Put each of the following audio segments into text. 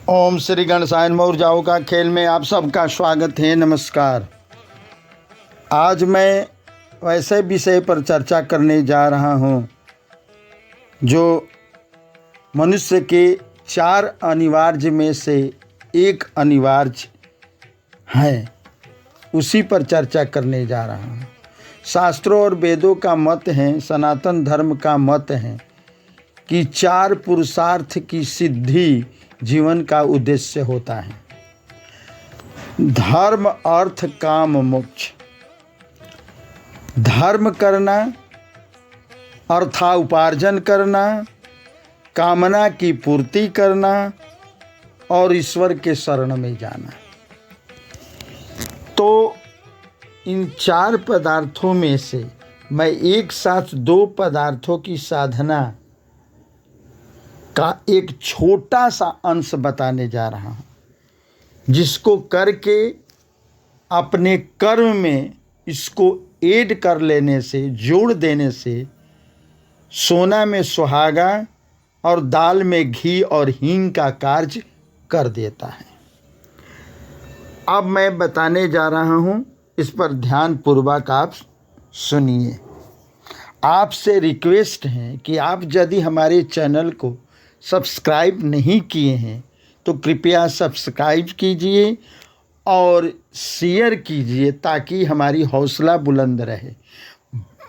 ओम श्री गणेशाय नमः। ऊर्जाओं का खेल में आप सबका स्वागत है। नमस्कार। आज मैं वैसे विषय पर चर्चा करने जा रहा हूँ जो मनुष्य के 4 अनिवार्य में से एक अनिवार्य है, उसी पर चर्चा करने जा रहा हूँ। शास्त्रों और वेदों का मत है, सनातन धर्म का मत है कि 4 पुरुषार्थ की सिद्धि जीवन का उद्देश्य होता है। धर्म, अर्थ, काम, मोक्ष। धर्म करना, अर्थाउपार्जन करना, कामना की पूर्ति करना और ईश्वर के शरण में जाना। तो इन 4 पदार्थों में से मैं एक साथ 2 पदार्थों की साधना का एक छोटा सा अंश बताने जा रहा हूँ, जिसको करके अपने कर्म में इसको ऐड कर लेने से, जोड़ देने से सोना में सुहागा और दाल में घी और हींग का कार्य कर देता है। अब मैं बताने जा रहा हूँ, इस पर ध्यान पूर्वक आप सुनिए। आपसे रिक्वेस्ट है कि आप यदि हमारे चैनल को सब्सक्राइब नहीं किए हैं तो कृपया सब्सक्राइब कीजिए और शेयर कीजिए ताकि हमारी हौसला बुलंद रहे।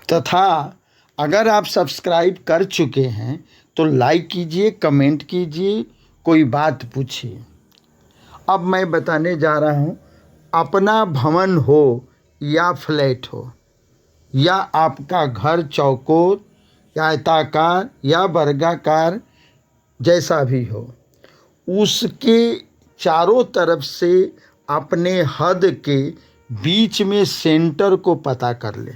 तथा अगर आप सब्सक्राइब कर चुके हैं तो लाइक कीजिए, कमेंट कीजिए, कोई बात पूछिए। अब मैं बताने जा रहा हूँ, अपना भवन हो या फ्लैट हो या आपका घर चौकोर या आयताकार या वर्गाकार जैसा भी हो, उसके चारों तरफ से अपने हद के बीच में सेंटर को पता कर ले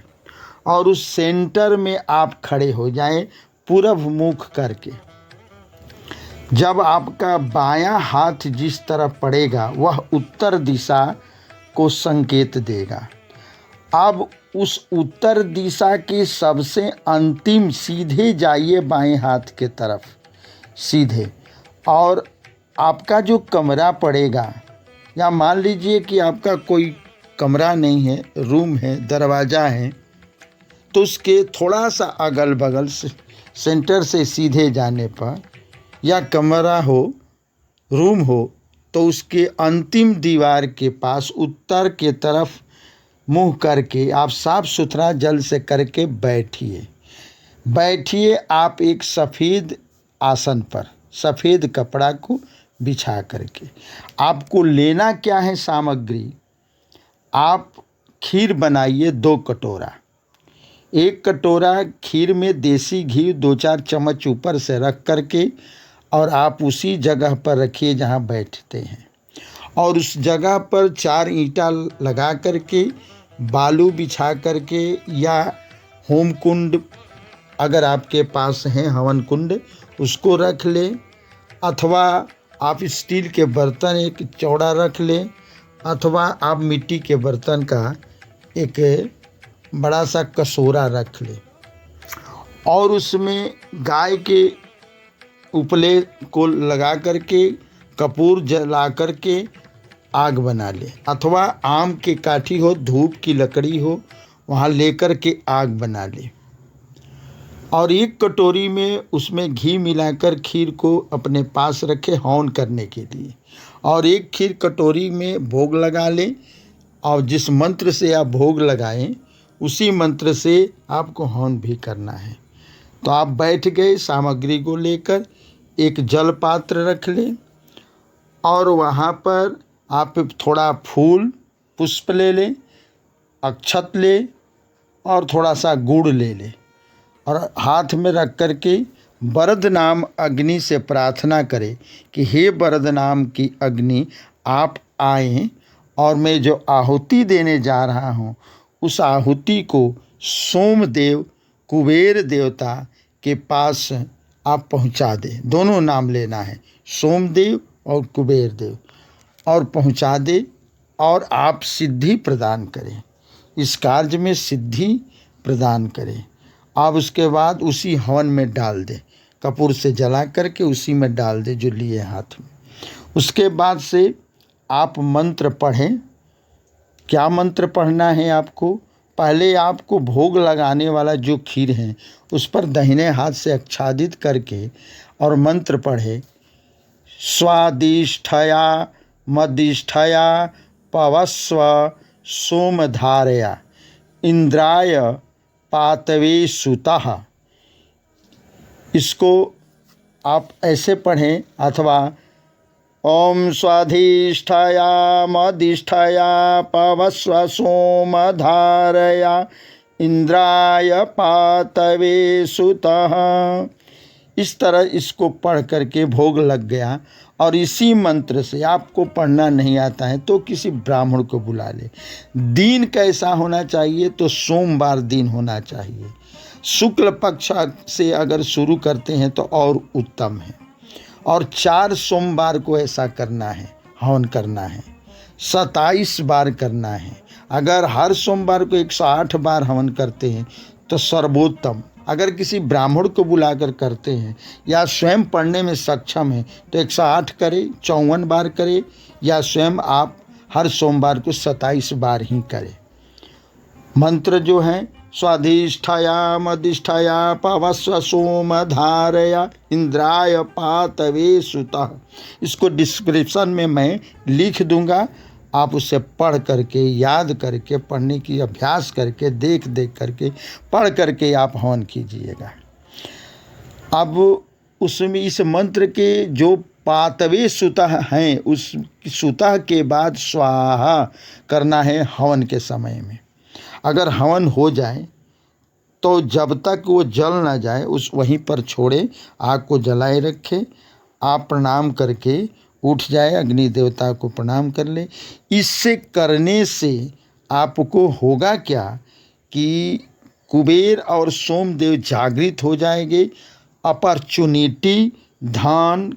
और उस सेंटर में आप खड़े हो जाएं पूरब मुख करके। जब आपका बायां हाथ जिस तरफ पड़ेगा वह उत्तर दिशा को संकेत देगा। अब उस उत्तर दिशा के सबसे अंतिम सीधे जाइए बाएं हाथ के तरफ सीधे, और आपका जो कमरा पड़ेगा, या मान लीजिए कि आपका कोई कमरा नहीं है, रूम है, दरवाज़ा है, तो उसके थोड़ा सा अगल बगल से सेंटर से सीधे जाने पर, या कमरा हो, रूम हो, तो उसके अंतिम दीवार के पास उत्तर के तरफ मुँह करके आप साफ सुथरा जल से करके बैठिए आप एक सफ़ेद आसन पर, सफ़ेद कपड़ा को बिछा करके। आपको लेना क्या है सामग्री? आप खीर बनाइए 2 कटोरा। 1 कटोरा खीर में देसी घी 2-4 चम्मच ऊपर से रख करके और आप उसी जगह पर रखिए जहाँ बैठते हैं, और उस जगह पर 4 ईंटा लगा करके, बालू बिछा करके, या होम कुंड अगर आपके पास है, हवन कुंड, उसको रख लें, अथवा आप स्टील के बर्तन एक चौड़ा रख लें, अथवा आप मिट्टी के बर्तन का एक बड़ा सा कटोरा रख लें और उसमें गाय के उपले को लगा करके कपूर जला करके आग बना ले, अथवा आम की काठी हो, धूप की लकड़ी हो, वहाँ लेकर के आग बना ले और 1 कटोरी में उसमें घी मिलाकर खीर को अपने पास रखे हवन करने के लिए, और 1 खीर कटोरी में भोग लगा लें, और जिस मंत्र से आप भोग लगाएं उसी मंत्र से आपको हवन भी करना है। तो आप बैठ गए, सामग्री को लेकर एक जल पात्र रख लें और वहाँ पर आप थोड़ा फूल पुष्प ले लें, अक्षत लें और थोड़ा सा गुड़ ले लें, और हाथ में रख कर के वरद नाम अग्नि से प्रार्थना करें कि हे वरद नाम की अग्नि आप आएं और मैं जो आहुति देने जा रहा हूँ उस आहुति को सोमदेव, कुबेर देवता के पास आप पहुँचा दें। दोनों नाम लेना है, सोमदेव और कुबेर देव, और पहुँचा दें और आप सिद्धि प्रदान करें, इस कार्य में सिद्धि प्रदान करें। आप उसके बाद उसी हवन में डाल दें, कपूर से जला करके उसी में डाल दें जो लिए हाथ में, उसके बाद से आप मंत्र पढ़ें। क्या मंत्र पढ़ना है आपको? पहले आपको भोग लगाने वाला जो खीर है उस पर दाहिने हाथ से आच्छादित करके और मंत्र पढ़े। स्वादिष्ठया मदिष्ठया पवस्व सोमधारया इंद्राय पातवे सुतः। इसको आप ऐसे पढ़ें, अथवा ओम स्वाधिष्ठाया मदिष्ठाया पवस्व सोमधारया इंद्राय पातवे सुतः। इस तरह इसको पढ़ करके भोग लग गया। और इसी मंत्र से, आपको पढ़ना नहीं आता है तो किसी ब्राह्मण को बुला ले। दिन कैसा होना चाहिए? तो सोमवार दिन होना चाहिए। शुक्ल पक्ष से अगर शुरू करते हैं तो और उत्तम है। और 4 सोमवार को ऐसा करना है, हवन करना है। 27 बार करना है। अगर हर सोमवार को 108 बार हवन करते हैं तो सर्वोत्तम। अगर किसी ब्राह्मण को बुलाकर करते हैं या स्वयं पढ़ने में सक्षम है तो 108 करें, 54 बार करें, या स्वयं आप हर सोमवार को 27 बार ही करें। मंत्र जो हैं, स्वाधिष्ठाया मदिष्ठाया पवस्व सोमधारया इंद्राय पातवे सुतः, इसको डिस्क्रिप्शन में मैं लिख दूंगा। आप उसे पढ़ करके, याद करके, पढ़ने की अभ्यास करके, देख करके, पढ़ करके आप हवन कीजिएगा। अब उसमें इस मंत्र के जो पातवे सुतः हैं, उस सुतः के बाद स्वाहा करना है हवन के समय में। अगर हवन हो जाए तो जब तक वो जल ना जाए उस वहीं पर छोड़े, आग को जलाए रखे। आप प्रणाम करके उठ जाए, अग्नि देवता को प्रणाम कर ले। इससे करने से आपको होगा क्या कि कुबेर और सोमदेव जागृत हो जाएंगे। अपॉर्चुनिटी, धन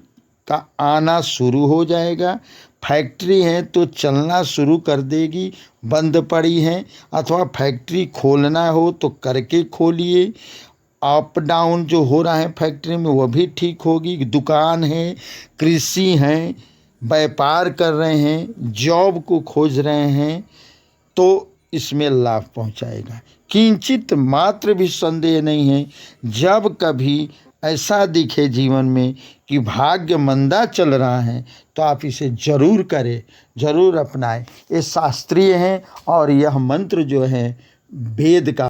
का आना शुरू हो जाएगा। फैक्ट्री है तो चलना शुरू कर देगी, बंद पड़ी है। अथवा फैक्ट्री खोलना हो तो करके खोलिए। अप डाउन जो हो रहा है फैक्ट्री में वह भी ठीक होगी। दुकान है, कृषि है, व्यापार कर रहे हैं, जॉब को खोज रहे हैं तो इसमें लाभ पहुंचाएगा। किंचित मात्र भी संदेह नहीं है। जब कभी ऐसा दिखे जीवन में कि भाग्य मंदा चल रहा है तो आप इसे जरूर करें, जरूर अपनाएं। ये शास्त्रीय है और यह मंत्र जो है वेद का